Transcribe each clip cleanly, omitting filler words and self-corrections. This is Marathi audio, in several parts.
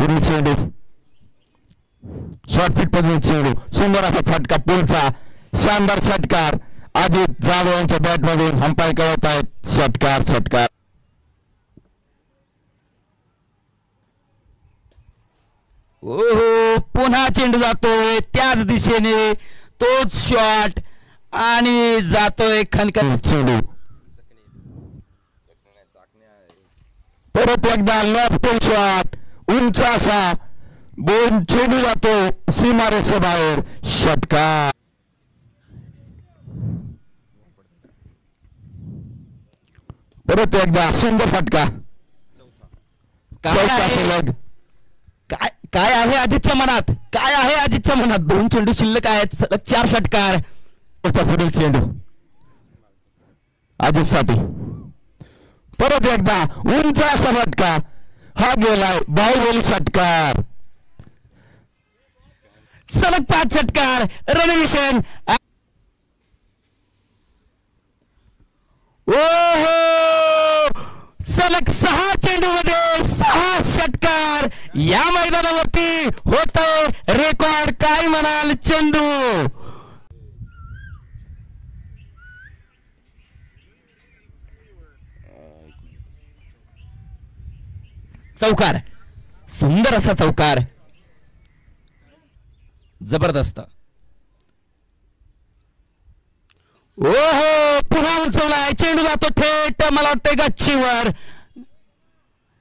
पुढील चेंडू शॉर्ट फिट पद्धतीने चेंडू सुंदर असा फटका पुढचा शानदार षटकार अजित जाधव यांच्या बॅट मधून अंपायर कळत आहेत षटकार षटकार ओहो पुन्हा चेंडू जातोय त्याच दिशेने तोच शॉट आणि जातोय खनखन चेंडू परत एकदा लेफ्ट शॉट उंच असा बोन चेंडू जातो सीमारेषे बाहेर षटकार परत एकदा सुंदर फटका चौथा सलग काय आहे अजितच्या मनात काय आहे अजितच्या मनात दोन चेंडू शिल्लक आहेत सलग 4 षटकार पुढील चेंडू अजित साठी परत एकदा उंच असा फटका हा गेलाय बाहुबली षटकार सलग 5 षटकार रणविशन ओहो सलग 6 चेंडू मध्ये 6 षटकार या मैदानावरती होतोय रेकॉर्ड काय म्हणाल चेंडू चौकार सुंदर असा चौकार जबरदस्त ओहो पुन्हा उंचवलाय चेंडू जातो थेट मला वाटतंय गच्चीवर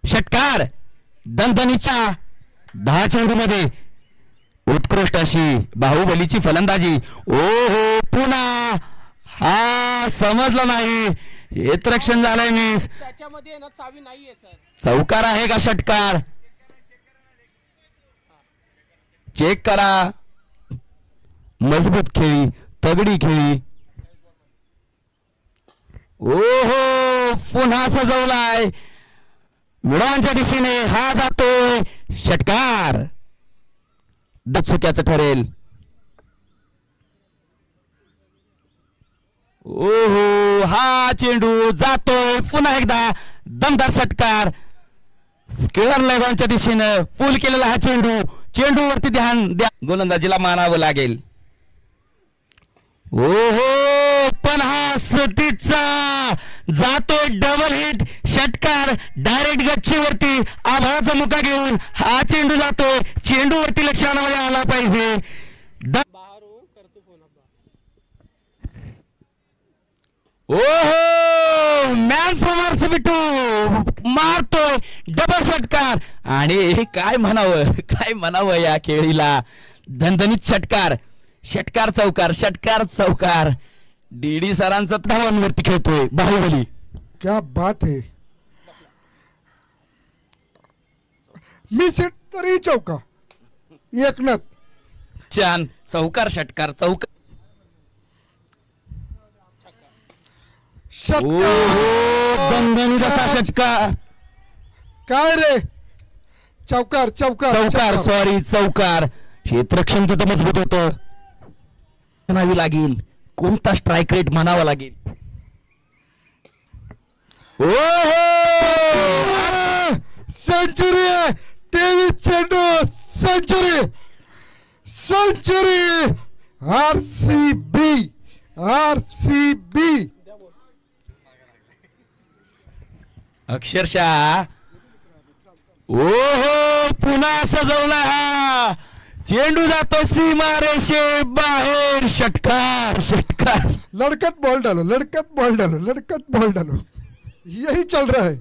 षटकार दणदणीच्या 10 चेंडू मध्ये उत्कृष्ट अशी बाहुबलीची फलंदाजी ओहो पुन्हा हा समजला नाही हेत्रक्षण झालंय मिस त्याच्यामध्ये ना चावी नाहीये सर चौकार आहे का षटकार चेक करा मजबूत खेळी तगडी खेळी ओहो पुन्हा सजवलाय मिळवांच्या दिशेने हा जातोय षटकार चुक्याचं ठरेल ओहो हा चेंडू जातोय पुन्हा एकदा दमदार षटकार स्क्वेअर लेगॉनच्या दिशेनं फुल केलेला हा चेंडूवरती ध्यान द्या गोलंदाजीला मानावं लागेल ओहो पण हा सुट्टीचा जातोय डबल हिट षटकार डायरेक्ट गच्चीवरती आभाळाचा मुका घेऊन हा चेंडू जातोय चेंडूवरती लक्षामध्ये आला पाहिजे ओहो मॅन फ्रॉम बिटू मारतोय डबल षटकार आणि काय म्हणावं या खेळीला धनधनीत षटकार चौकार डीडी सरांचा धावांवरती खेळतोय बाहुबली क्या बात है मी सेट तरी चौका एकनाथ छान चौकार षटकार दणदणीत असा षटकार काय रे चौकार चौकार क्षेत्रक्षण तिथं मजबूत होतं म्हणावी लागेल कोणता स्ट्राईक रेट म्हणावा लागेल सेंचुरी 23 चेंडू सेंचुरी आरसीबी अक्षरशः ओहो पुन्हा सजवला हा चेंडू जातो सीमा रेषे बाहेर षटकार लड़कत बॉल डालो यही चल रहा है